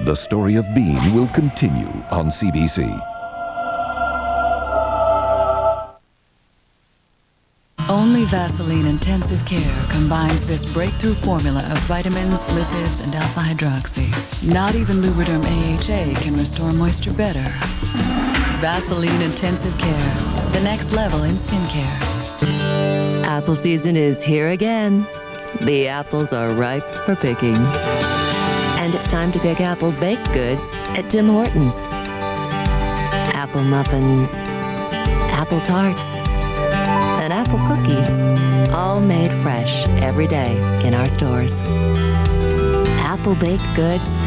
The Story of Bean will continue on CBC. Only Vaseline Intensive Care combines this breakthrough formula of vitamins, lipids, and alpha-hydroxy. Not even Lubriderm AHA can restore moisture better. Vaseline Intensive Care, the next level in skincare. Apple season is here again. The apples are ripe for picking. And it's time to pick apple baked goods at Tim Hortons. Apple muffins, apple tarts, and apple cookies, all made fresh every day in our stores. Apple baked goods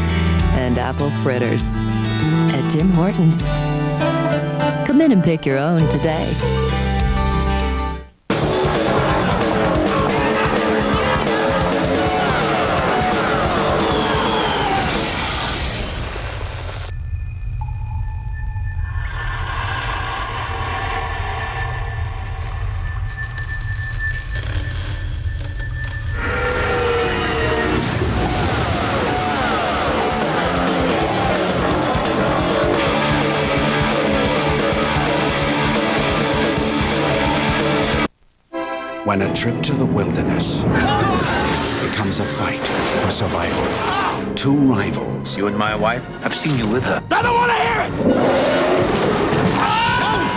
and apple fritters at Tim Hortons. Come in and pick your own today. When a trip to the wilderness becomes a fight for survival. Two rivals. You and my wife? I've seen you with her. I don't want to hear it!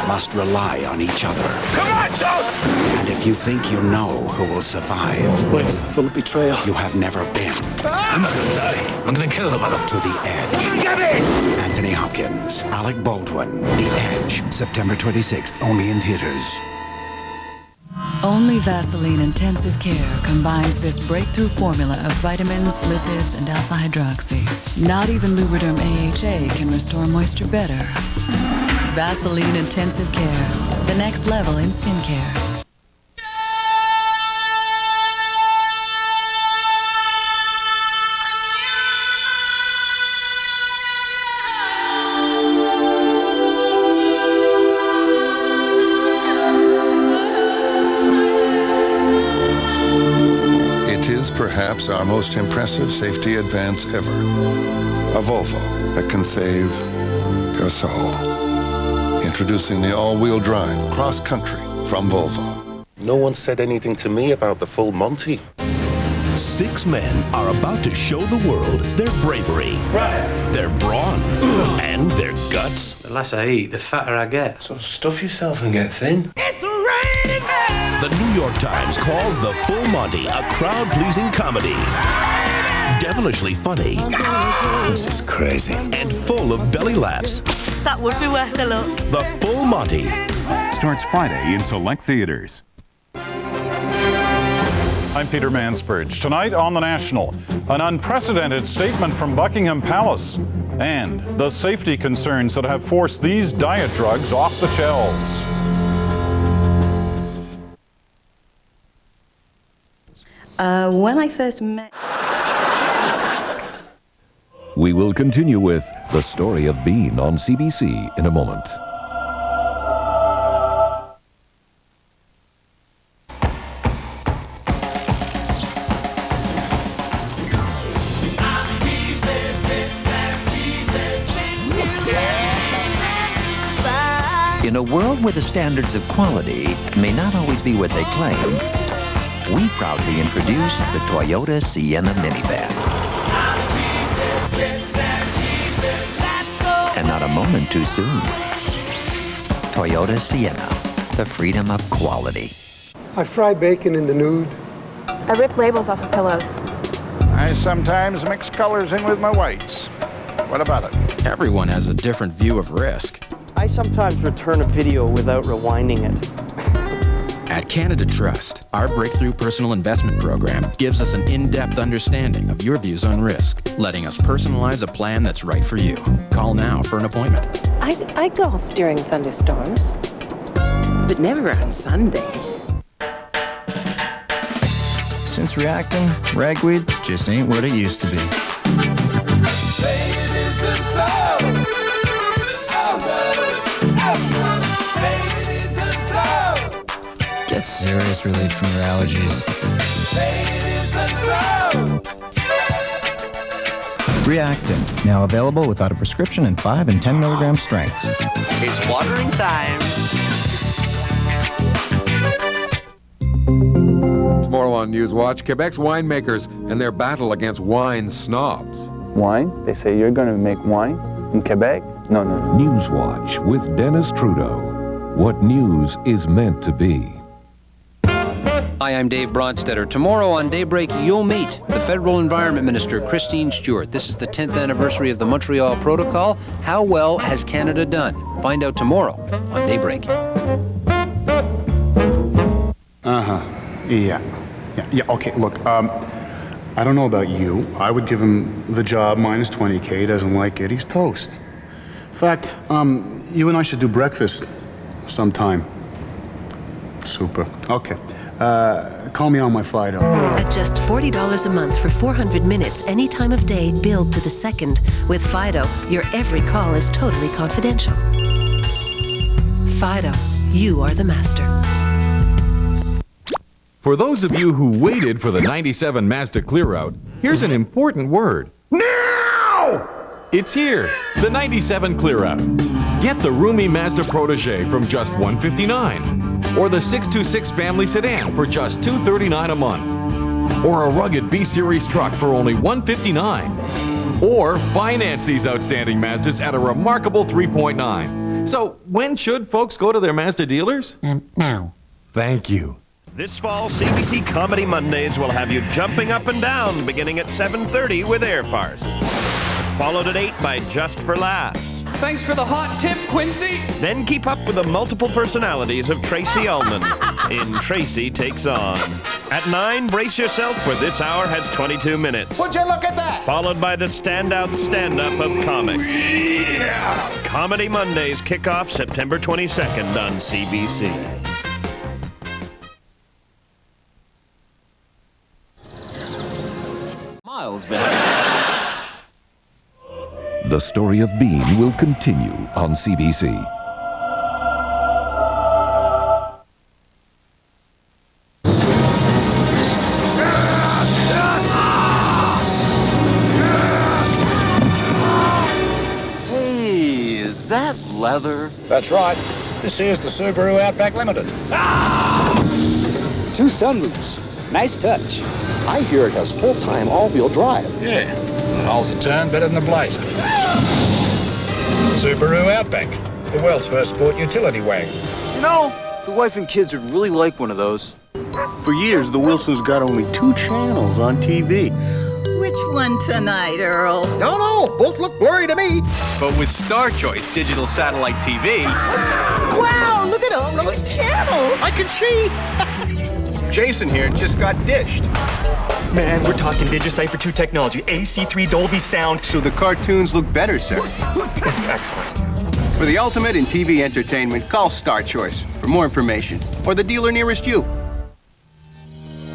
Must rely on each other. Come on, Charles! And if you think you know who will survive... Wait, full of betrayal. You have never been. I'm not gonna die. I'm gonna kill the mother. To the edge. Get me! Anthony Hopkins, Alec Baldwin, The Edge, September 26th, only in theaters. Only Vaseline Intensive Care combines this breakthrough formula of vitamins, lipids, and alpha-hydroxy. Not even Lubriderm AHA can restore moisture better. Vaseline Intensive Care, the next level in skincare. Perhaps our most impressive safety advance ever. A Volvo that can save your soul. Introducing the all-wheel drive cross-country from Volvo. No one said anything to me about the full Monty. 6 men are about to show the world their bravery, their brawn, and their guts. The less I eat, the fatter I get. So stuff yourself and get thin. It's raining men! The New York Times calls The Full Monty a crowd-pleasing comedy. Devilishly funny. This is crazy. And full of belly laughs. That would be worth a look. The Full Monty. Starts Friday in select theaters. I'm Peter Mansbridge. Tonight on The National, an unprecedented statement from Buckingham Palace and the safety concerns that have forced these diet drugs off the shelves. When I first met... We will continue with The Story of Bean on CBC in a moment. In a world where the standards of quality may not always be what they claim, we proudly introduce the Toyota Sienna minivan. And not a moment too soon. Toyota Sienna, the freedom of quality. I fry bacon in the nude. I rip labels off of pillows. I sometimes mix colors in with my whites. What about it? Everyone has a different view of risk. I sometimes return a video without rewinding it. At Canada Trust, our breakthrough personal investment program gives us an in-depth understanding of your views on risk, letting us personalize a plan that's right for you. Call now for an appointment. I golf during thunderstorms, but never on Sundays. Since reacting, ragweed just ain't what it used to be. Get serious relief from your allergies. Reactin, now available without a prescription in 5 and 10 milligram strengths. It's watering time. Tomorrow on Newswatch, Quebec's winemakers and their battle against wine snobs. Wine? They say you're going to make wine in Quebec? No. Newswatch with Dennis Trudeau. What news is meant to be. Hi, I'm Dave Bronstetter. Tomorrow on Daybreak, you'll meet the Federal Environment Minister, Christine Stewart. This is the 10th anniversary of the Montreal Protocol. How well has Canada done? Find out tomorrow on Daybreak. Yeah, okay, look, I don't know about you. I would give him the job minus 20K. He doesn't like it. He's toast. In fact, you and I should do breakfast sometime. Super. Okay. Call me on my Fido. At just $40 a month for 400 minutes any time of day, billed to the second. With Fido, your every call is totally confidential. Fido, you are the master. For those of you who waited for the 97 Mazda clear-out, here's an important word. Now! It's here, the 97 clear-out. Get the roomy Mazda Protégé from just $159, or the 626 family sedan for just $239 a month, or a rugged B-Series truck for only $159, or finance these outstanding Mazdas at a remarkable 3.9. So when should folks go to their Mazda dealers? Now. Thank you. This fall, CBC Comedy Mondays will have you jumping up and down beginning at 7:30 with Air Farce. Followed at 8 by Just for Laughs. Thanks for the hot tip, Quincy. Then keep up with the multiple personalities of Tracy Ullman in Tracy Takes On. At 9, brace yourself for This Hour Has 22 Minutes. Would you look at that? Followed by the standout stand-up of comics. Yeah. Comedy Mondays kick off September 22nd on CBC. Miles behind. The story of Bean will continue on CBC. Hey, is that leather? That's right. This here's the Subaru Outback Limited. 2 sunroofs. Nice touch. I hear it has full-time all-wheel drive. Yeah, the hulls a turn better than the Blazer. Subaru Outback, the world's first sport utility wagon. You know, the wife and kids would really like one of those. For years, the Wilsons got only 2 channels on TV. Which one tonight, Earl? No, both look blurry to me. But with Star Choice Digital Satellite TV... Wow, look at all those channels! I can see! Jason here just got dished. Man, we're talking DigiCypher 2 technology, AC3 Dolby sound. So the cartoons look better, sir. Excellent. For the ultimate in TV entertainment, call Star Choice for more information, or the dealer nearest you.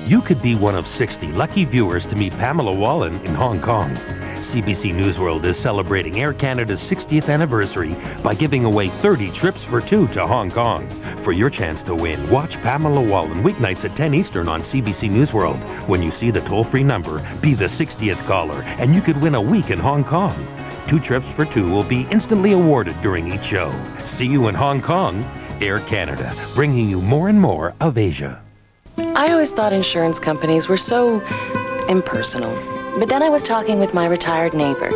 You could be one of 60 lucky viewers to meet Pamela Wallen in Hong Kong. CBC News World is celebrating Air Canada's 60th anniversary by giving away 30 trips for 2 to Hong Kong. For your chance to win, watch Pamela Wallen weeknights at 10 Eastern on CBC News World. When you see the toll-free number, be the 60th caller, and you could win a week in Hong Kong. 2 trips for 2 will be instantly awarded during each show. See you in Hong Kong. Air Canada, bringing you more and more of Asia. I always thought insurance companies were so impersonal. But then I was talking with my retired neighbor.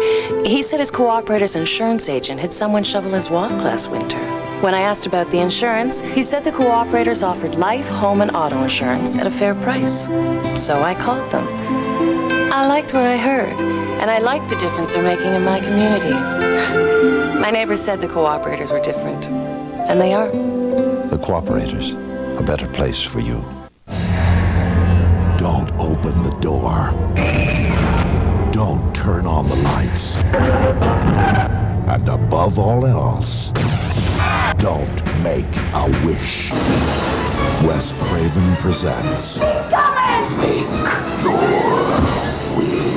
He said his cooperator's insurance agent had someone shovel his walk last winter. When I asked about the insurance, he said the cooperators offered life, home, and auto insurance at a fair price. So I called them. I liked what I heard, and I liked the difference they're making in my community. My neighbor said the cooperators were different, and they are. The cooperators, a better place for you. Don't open the door. Don't turn on the lights. And above all else, don't make a wish. Wes Craven presents... He's coming! Make your wish.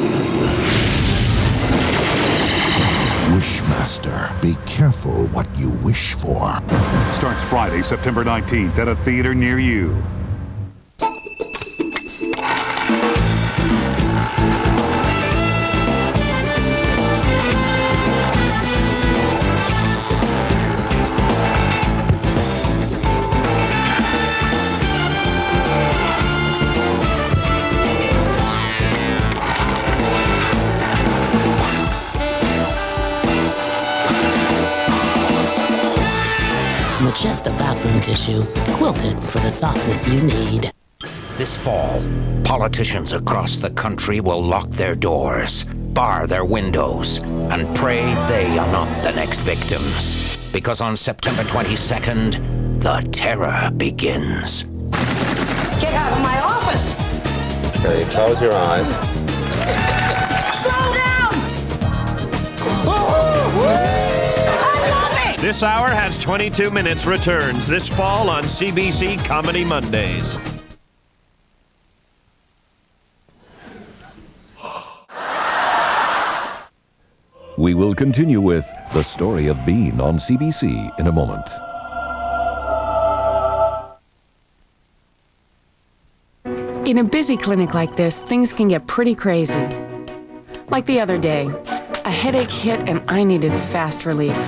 Wishmaster, be careful what you wish for. Starts Friday, September 19th at a theater near you. just a bathroom tissue, quilted for the softness you need. This fall, politicians across the country will lock their doors, bar their windows, and pray they are not the next victims. Because on September 22nd, the terror begins. Get out of my office! Okay, close your eyes. Slow down! I love it! This hour has 22 minutes returns this fall on CBC Comedy Mondays. We will continue with The Story of Bean on CBC in a moment. In a busy clinic like this, things can get pretty crazy. Like the other day, a headache hit and I needed fast relief.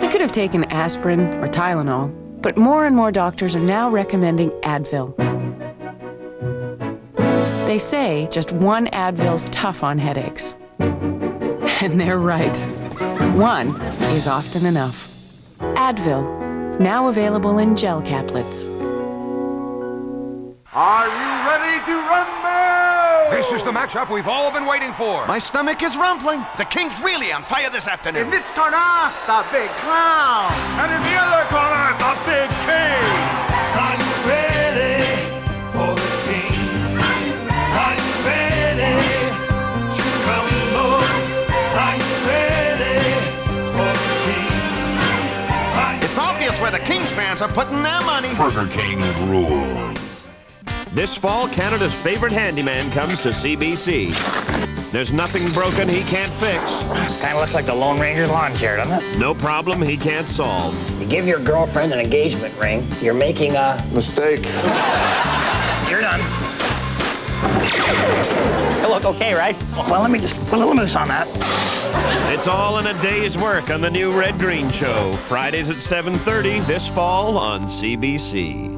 I could have taken aspirin or Tylenol, but more and more doctors are now recommending Advil. They say just one Advil's tough on headaches. And they're right. One is often enough. Advil, now available in gel caplets. Are you ready to rumble? This is the matchup we've all been waiting for. My stomach is rumbling. The King's really on fire this afternoon. In this corner, the big clown. And in the other corner, the big king. Are you ready for the King? Are you ready to rumble? Are you ready for the King? It's obvious where the King's fans are putting their money. Burger King rules. This fall, Canada's favorite handyman comes to CBC. There's nothing broken he can't fix. Kind of looks like the Lone Ranger lawn chair, doesn't it? No problem he can't solve. You give your girlfriend an engagement ring, you're making a... mistake. You're done. It look okay, right? Well, let me just put a little mousse on that. It's all in a day's work on the new Red Green Show. Fridays at 7:30 this fall on CBC.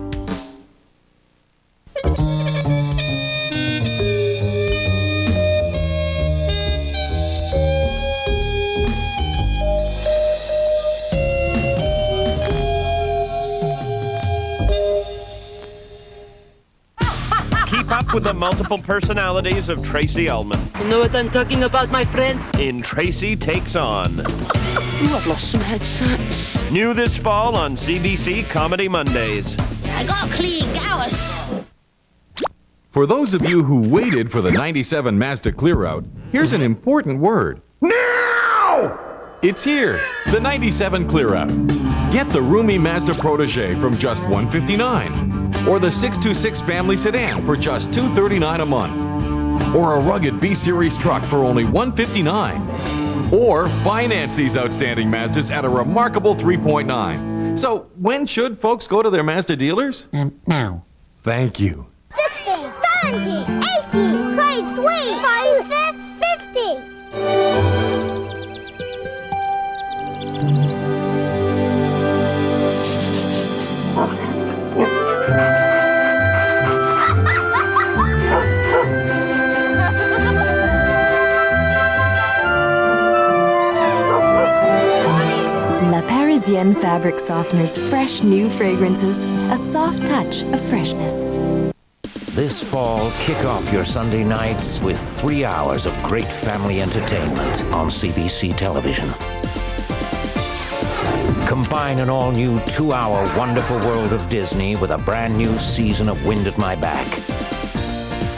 Keep up with the multiple personalities of Tracy Ullman. You know what I'm talking about, my friend? In Tracy Takes On. You have lost some headsets. New this fall on CBC Comedy Mondays. I got clean Gallus. For those of you who waited for the 97 Mazda clear-out, here's an important word. Now! It's here, the 97 clear-out. Get the roomy Mazda Protege from just $159. Or the 626 family sedan for just $239 a month. Or a rugged B-Series truck for only $159. Or finance these outstanding Mazdas at a remarkable 3.9. So when should folks go to their Mazda dealers? Now. Thank you. 60, 70, 80, crazy sweet, 46, 50. La Parisienne fabric softeners fresh new fragrances, a soft touch of freshness. This fall, kick off your Sunday nights with 3 hours of great family entertainment on CBC television. Combine an all-new 2-hour wonderful world of Disney with a brand new season of Wind at My Back.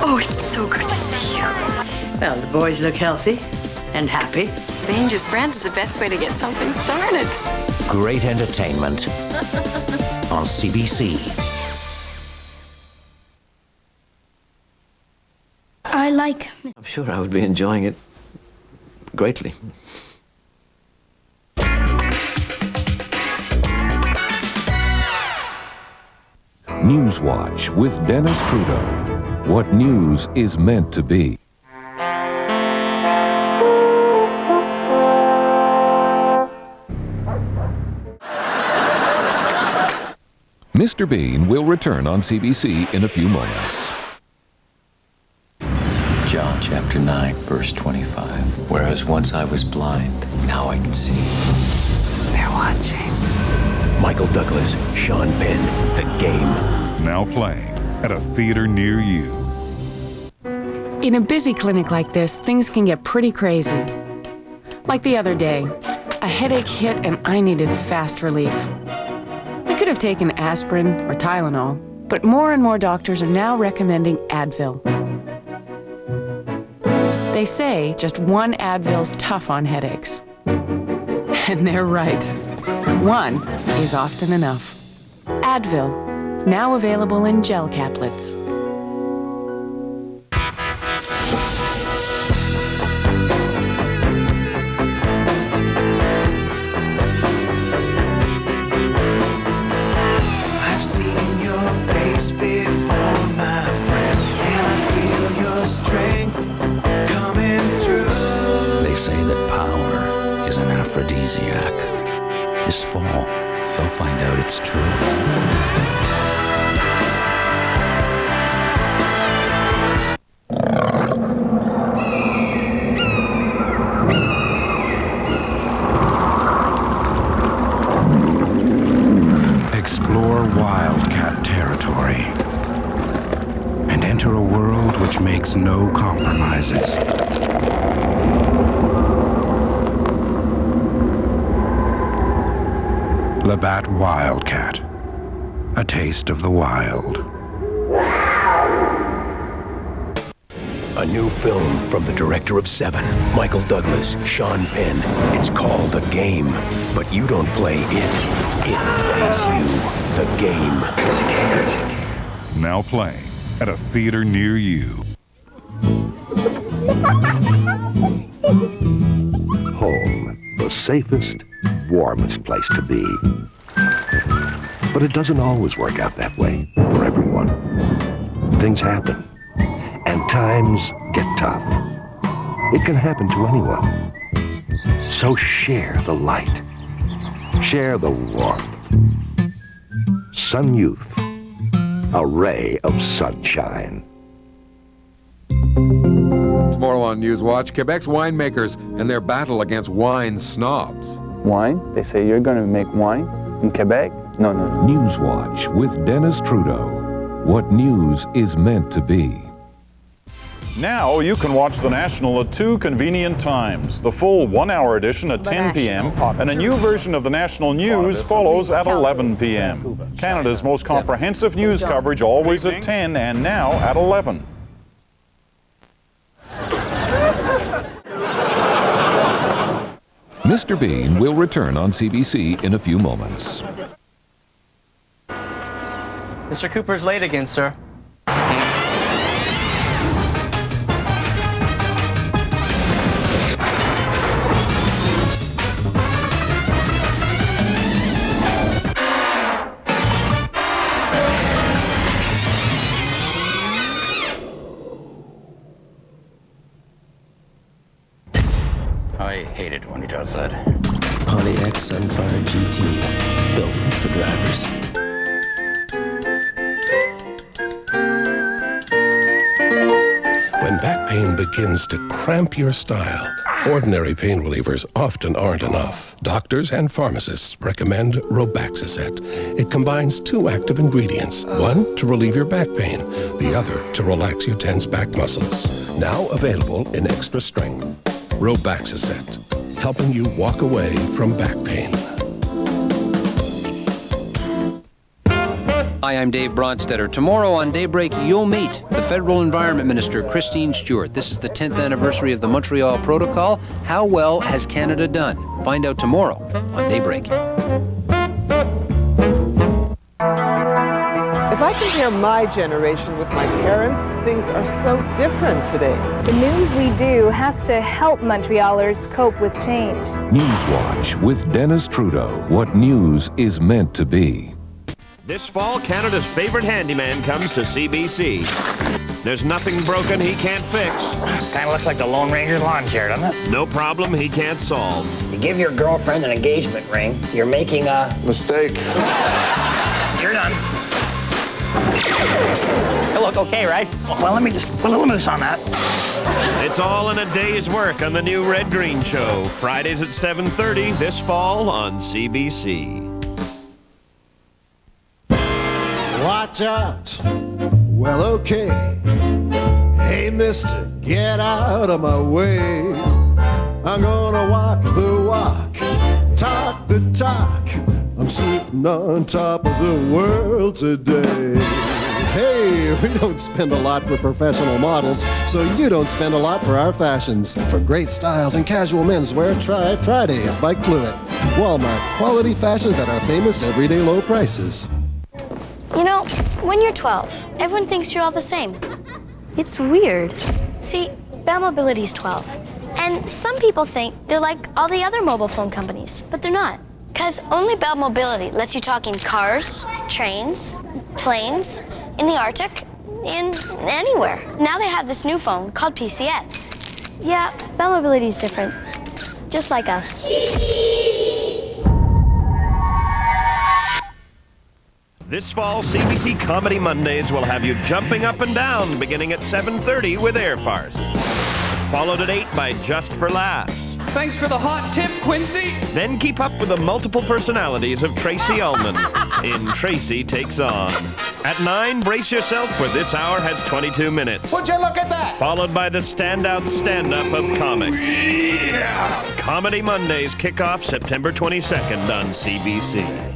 Oh, it's so good to see you. Well, the boys look healthy and happy. Being just friends is the best way to get something started. Great entertainment on CBC. I like... I'm sure I would be enjoying it greatly. Newswatch with Dennis Trudeau. What news is meant to be. Mr. Bean will return on CBC in a few moments. John chapter 9, verse 25. Whereas once I was blind, now I can see. They're watching. Michael Douglas, Sean Penn, The Game. Now playing at a theater near you. In a busy clinic like this, things can get pretty crazy. Like the other day, a headache hit and I needed fast relief. I could have taken aspirin or Tylenol, but more and more doctors are now recommending Advil. They say just one Advil's tough on headaches. And they're right. One is often enough. Advil, now available in gel caplets. I've seen your face before, my friend, and I feel your strength coming through. They say that power is an aphrodisiac. This fall, you'll find out it's true. Explore wildcat territory and enter a world which makes no compromises. Labatt Wildcat, a taste of the wild. A new film from the director of Seven, Michael Douglas, Sean Penn. It's called The Game, but you don't play it. It plays you. The Game. Now playing at a theater near you. Home, the safest, warmest place to be. But it doesn't always work out that way for everyone. Things happen, and times get tough. It can happen to anyone. So share the light. Share the warmth. Sun Youth, a ray of sunshine. Tomorrow on Newswatch, Quebec's winemakers and their battle against wine snobs. Wine? They say you're going to make wine in Quebec? No. Newswatch with Dennis Trudeau. What news is meant to be. Now you can watch The National at 2 convenient times. The full 1-hour edition at 10 p.m. and a new version of The National News follows at 11 p.m. Canada's most comprehensive news coverage always at 10 and now at 11. Mr. Bean will return on CBC in a few moments. Mr. Cooper's late again, sir. I hate it when he does that. Pontiac Sunfire GT, built for drivers. When back pain begins to cramp your style, ordinary pain relievers often aren't enough. Doctors and pharmacists recommend Robaxacet. It combines 2 active ingredients, one to relieve your back pain, the other to relax your tense back muscles. Now available in extra strength. Robaxacet, helping you walk away from back pain. Hi, I'm Dave Broadstetter. Tomorrow on Daybreak, you'll meet the Federal Environment Minister, Christine Stewart. This is the 10th anniversary of the Montreal Protocol. How well has Canada done? Find out tomorrow on Daybreak. If I compare my generation with my parents, things are so different today. The news we do has to help Montrealers cope with change. Newswatch with Dennis Trudeau. What news is meant to be. This fall, Canada's favorite handyman comes to CBC. There's nothing broken he can't fix. Kind of looks like the Lone Ranger's lawn chair, doesn't it? No problem he can't solve. You give your girlfriend an engagement ring, you're making a... mistake. You're done. You look okay, right? Well, let me just put a little mousse on that. It's all in a day's work on the new Red Green Show. Fridays at 7:30 this fall on CBC. Watch out. Well, okay. Hey, mister, get out of my way. I'm gonna walk the walk, talk the talk. I'm sitting on top of the world today. Hey, we don't spend a lot for professional models, so you don't spend a lot for our fashions. For great styles and casual menswear, try Fridays by Cluet. Walmart, quality fashions at our famous everyday low prices. You know, when you're 12, everyone thinks you're all the same. It's weird. See, Bell Mobility's 12. And some people think they're like all the other mobile phone companies, but they're not. Because only Bell Mobility lets you talk in cars, trains, planes, in the Arctic, in anywhere. Now they have this new phone called PCS. Yeah, Bell Mobility's different. Just like us. This fall, CBC Comedy Mondays will have you jumping up and down beginning at 7:30 with Air Farce. Followed at 8 by Just for Laughs. Thanks for the hot tip, Quincy. Then keep up with the multiple personalities of Tracy Ullman in Tracy Takes On. At 9, brace yourself for This Hour Has 22 Minutes. Would you look at that? Followed by the standout stand-up of comics. Yeah. Comedy Mondays kick off September 22nd on CBC.